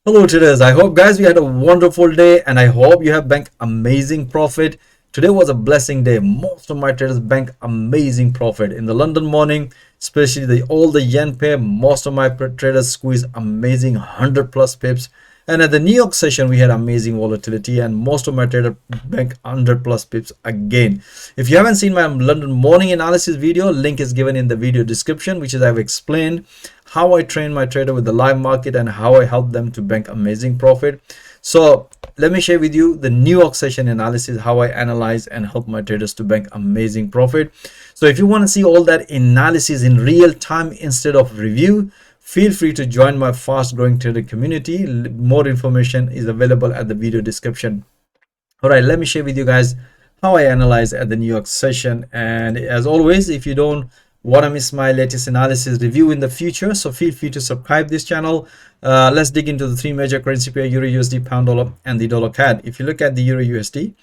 Hello traders, I hope guys you had a wonderful day and I hope you have banked amazing profit. Today was a blessing day. Most of my traders banked amazing profit in the London morning, especially all the yen pair. Most of my traders squeezed amazing 100 plus pips, and at the New York session we had amazing volatility and most of my traders banked 100 plus pips again. If you haven't seen my London morning analysis video, link is given in the video description, which is I've explained how I train my trader with the live market and how I help them to bank amazing profit. So let me share with you the New York session analysis, how I analyze and help my traders to bank amazing profit. So if you want to see all that analysis in real time instead of review, feel free to join my fast growing trader community. More information is available at the video description. All right, let me share with you guys how I analyze at the New York session. And as always, if you don't want to miss my latest analysis review in the future, so feel free to subscribe this channel. Let's dig into the three major currency pair: Euro USD, pound dollar, and the dollar CAD. If you look at the Euro USD,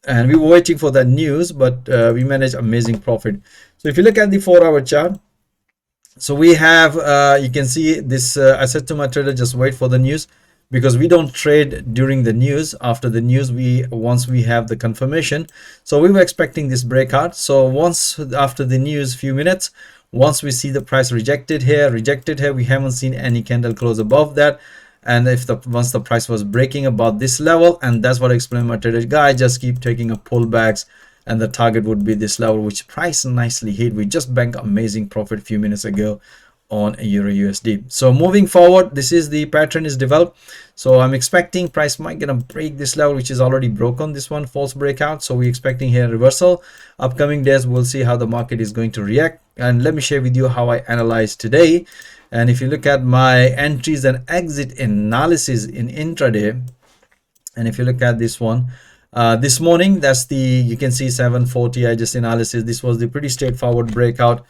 and we were waiting for that news, but we managed amazing profit. So if you look at the 4-hour chart, so we have you can see this. I said to my trader, just wait for the news, because we don't trade during the news. After the news, once we have the confirmation, so we were expecting this breakout. So once after the news, few minutes, once we see the price rejected here, we haven't seen any candle close above that. And if once the price was breaking about this level, and that's what I explained my trader guys, just keep taking a pullbacks, and the target would be this level, which price nicely hit. We just banked amazing profit a few minutes ago on a Euro USD. So moving forward, this is the pattern is developed. So I'm expecting price might gonna break this level, which is already broken, this one false breakout. So we're expecting here reversal. Upcoming days we'll see how the market is going to react, and let me share with you how I analyze today. And if you look at my entries and exit analysis in intraday, and if you look at this one, this morning, that's the, you can see 740. I just analysis, this was the pretty straightforward breakout.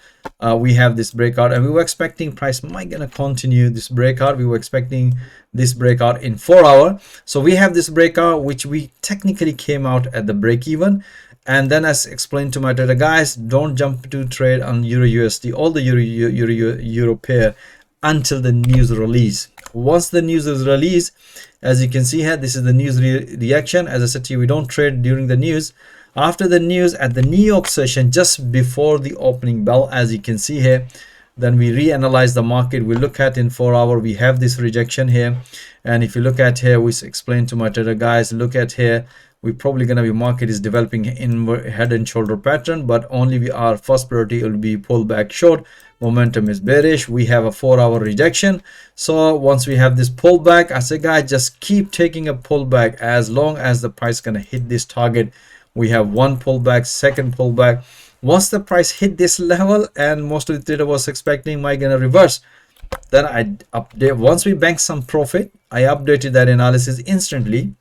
We have this breakout, and we were expecting price might gonna continue this breakout. We were expecting this breakout in 4-hour. So we have this breakout, which we technically came out at the break even. And then as explained to my trader guys, don't jump to trade on Euro USD, all the Euro pair, until the news release. Once the news is released, as you can see here, this is the news reaction. As I said to you, we don't trade during the news. After the news at the New York session, just before the opening bell, as you can see here, then we reanalyze the market. We look at in 4-hour, we have this rejection here. And if you look at here, we explain to my trader guys, look at here, we're probably going to be market is developing in head and shoulder pattern, but only our first priority will be pull back short. Momentum is bearish. We have a 4-hour rejection. So once we have this pullback, I say guys, just keep taking a pullback as long as the price gonna hit this target. We have one pullback, second pullback. Once the price hit this level, and most of the trader was expecting might gonna reverse, then I update. Once we bank some profit, I updated that analysis instantly,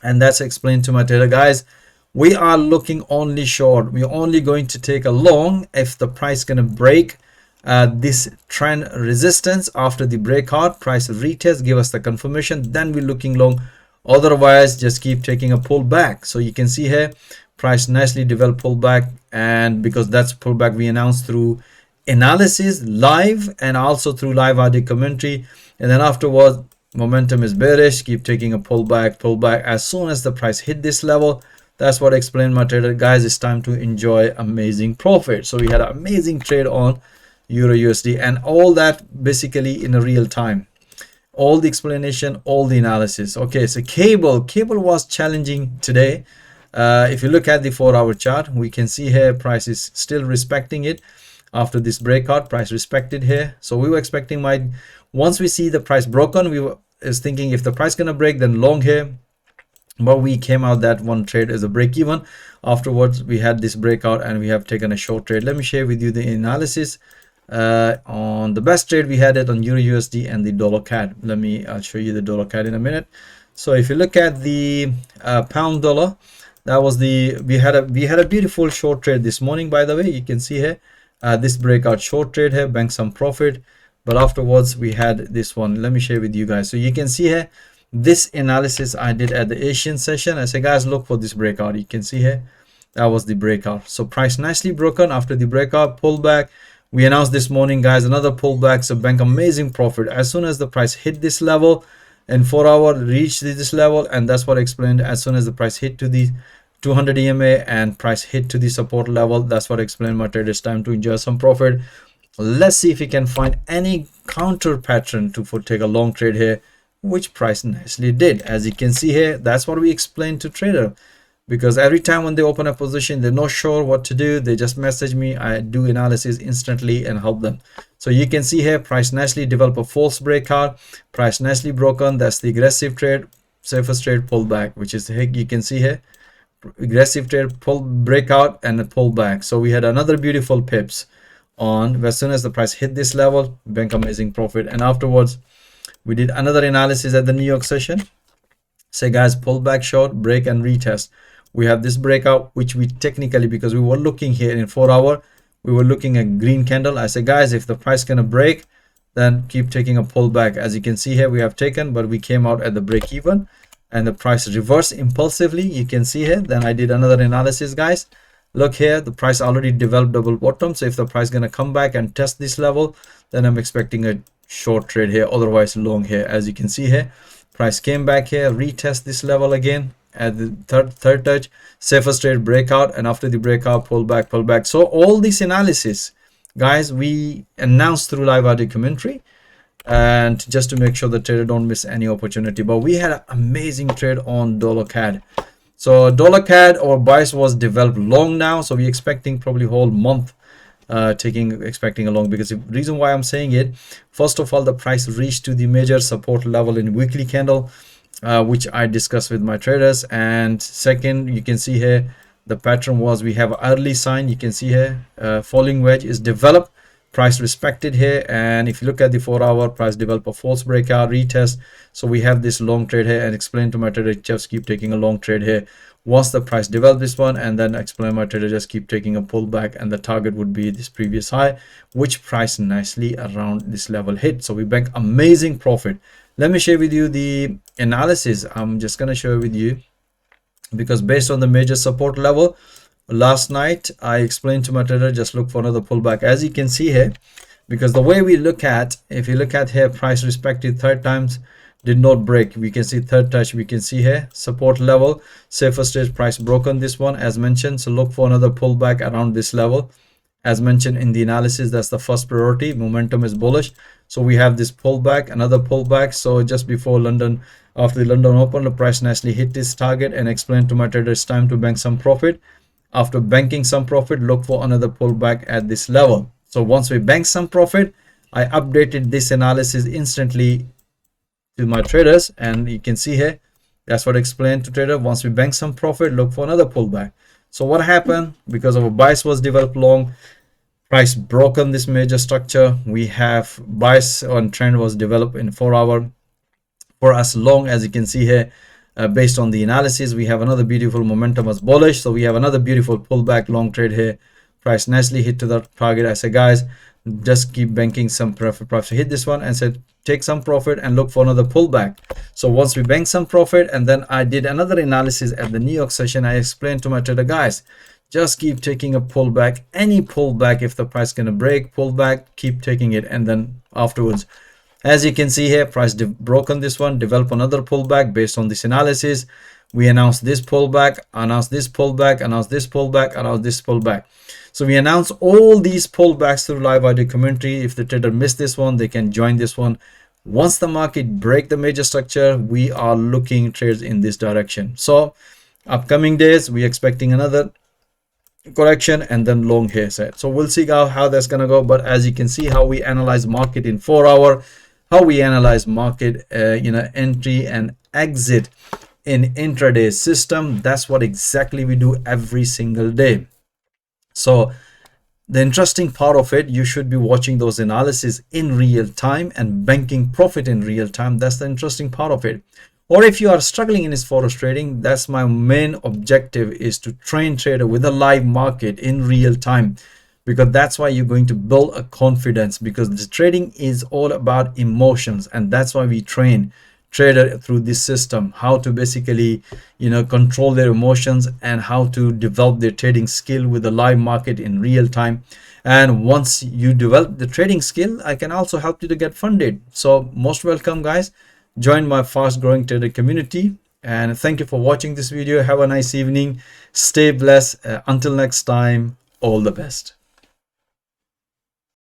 and that's explained to my trader guys. We are looking only short. We're only going to take a long if the price gonna break this trend resistance. After the breakout, price retest, give us the confirmation, then we're looking long. Otherwise, just keep taking a pullback. So you can see here, price nicely developed pullback, and because that's pullback we announced through analysis live and also through live audio commentary. And then afterwards, momentum is bearish, keep taking a pullback. As soon as the price hit this level, that's what I explained my trader guys, it's time to enjoy amazing profit. So we had an amazing trade on Euro USD, and all that basically in a real time, all the explanation, all the analysis. Okay, so cable was challenging today. If you look at the 4-hour chart, we can see here price is still respecting it. After this breakout, price respected here. So we were expecting once we see the price broken, we were thinking if the price gonna break, then long here. But we came out that one trade as a break even. Afterwards, we had this breakout and we have taken a short trade. Let me share with you the analysis on the best trade. We had it on Euro USD and the dollar CAD. I'll show you the dollar CAD in a minute. So if you look at the pound dollar, that was we had a beautiful short trade this morning. By the way, you can see here this breakout short trade here, bank some profit. But afterwards, we had this one. Let me share with you guys. So you can see here, this analysis I did at the Asian session. I say guys, look for this breakout. You can see here, that was the breakout. So price nicely broken. After the breakout, pullback, We announced this morning, guys, another pullback, so bank amazing profit as soon as the price hit this level, and 4-hour reached this level, and that's what I explained. As soon as the price hit to the 200 EMA and price hit to the support level, that's what I explained my traders time to enjoy some profit. Let's see if we can find any counter pattern to take a long trade here, which price nicely did. As you can see here, that's what we explained to trader, because every time when they open a position, they're not sure what to do, they just message me. I do analysis instantly and help them. So you can see here, price nicely develop a false breakout, price nicely broken. That's the aggressive trade, safest trade pullback, which is, you can see here, aggressive trade pull breakout and a pullback. So we had another beautiful pips on as soon as the price hit this level, bank amazing profit. And afterwards we did another analysis at the New York session. Say, guys, pullback short, break and retest. We have this breakout, which we technically, because we were looking here in 4-hour, we were looking at green candle. I say, guys, if the price gonna break, then keep taking a pullback. As you can see here, we have taken, but we came out at the break even and the price reversed impulsively. You can see here. Then I did another analysis, guys. Look here, the price already developed double bottom. So if the price gonna come back and test this level, then I'm expecting a short trade here, otherwise long here. As you can see here, price came back here, retest this level again at the third touch, safest trade breakout, and after the breakout, pullback. So all this analysis, guys, we announced through live audio commentary, and just to make sure the trader don't miss any opportunity. But we had an amazing trade on dollar CAD. So dollar CAD, our bias was developed long now, so we're expecting probably whole month expecting a long, because the reason why I'm saying it, first of all, the price reached to the major support level in weekly candle, which I discussed with my traders. And second, you can see here the pattern was, we have early sign. You can see here falling wedge is developed, price respected here, and if you look at the 4-hour, price develop a false breakout, retest. So we have this long trade here, and explain to my trader, just keep taking a long trade here once the price develop this one, and then explain my trader, just keep taking a pullback, and the target would be this previous high, which price nicely around this level hit. So we bank amazing profit. Let me share with you the analysis. I'm just going to share with you, because based on the major support level last night, I explained to my trader, just look for another pullback. As you can see here, because the way we look at, if you look at here, price respected third times, did not break. We can see third touch, we can see here support level, safest trade, price broken this one as mentioned. So look for another pullback around this level. As mentioned in the analysis, that's the first priority. Momentum is bullish, so we have this pullback, another pullback. So just before London, after the London open, the price nicely hit this target, and explained to my trader it's time to bank some profit. After banking some profit, look for another pullback at this level. So once we bank some profit, I updated this analysis instantly to my traders, and you can see here, that's what I explained to trader. Once we bank some profit, look for another pullback. So what happened, because our bias was developed long, price broken this major structure, we have bias on trend was developed in 4-hour for us long. As you can see here, based on the analysis, we have another beautiful momentum was bullish, so we have another beautiful pullback long trade here. Price nicely hit to the target. I said, guys, just keep banking some profit. Price hit this one and said take some profit and look for another pullback. So once we bank some profit, and then I did another analysis at the New York session, I explained to my trader, guys, just keep taking a pullback, any pullback. If the price gonna break, pullback, keep taking it. And then afterwards, as you can see here, price broken this one, develop another pullback. Based on this analysis, we announced this pullback, announced this pullback, announced this pullback, announced this pullback. So we announce all these pullbacks through live audio commentary. If the trader missed this one, they can join this one. Once the market break the major structure, we are looking trades in this direction. So upcoming days, we're expecting another correction and then long hair set. So we'll see how that's gonna go. But as you can see, how we analyze market in 4-hour, how we analyze market entry and exit in intraday system, that's what exactly we do every single day. So the interesting part of it, you should be watching those analysis in real time and banking profit in real time. That's the interesting part of it. Or if you are struggling in this forex trading, that's my main objective, is to train trader with a live market in real time, because that's why you're going to build a confidence, because the trading is all about emotions, and that's why we train trader through this system, how to basically, you know, control their emotions and how to develop their trading skill with the live market in real time. And once you develop the trading skill, I can also help you to get funded. So most welcome, guys. Join my fast growing trader community. And thank you for watching this video. Have a nice evening. Stay blessed. Until next time, all the best.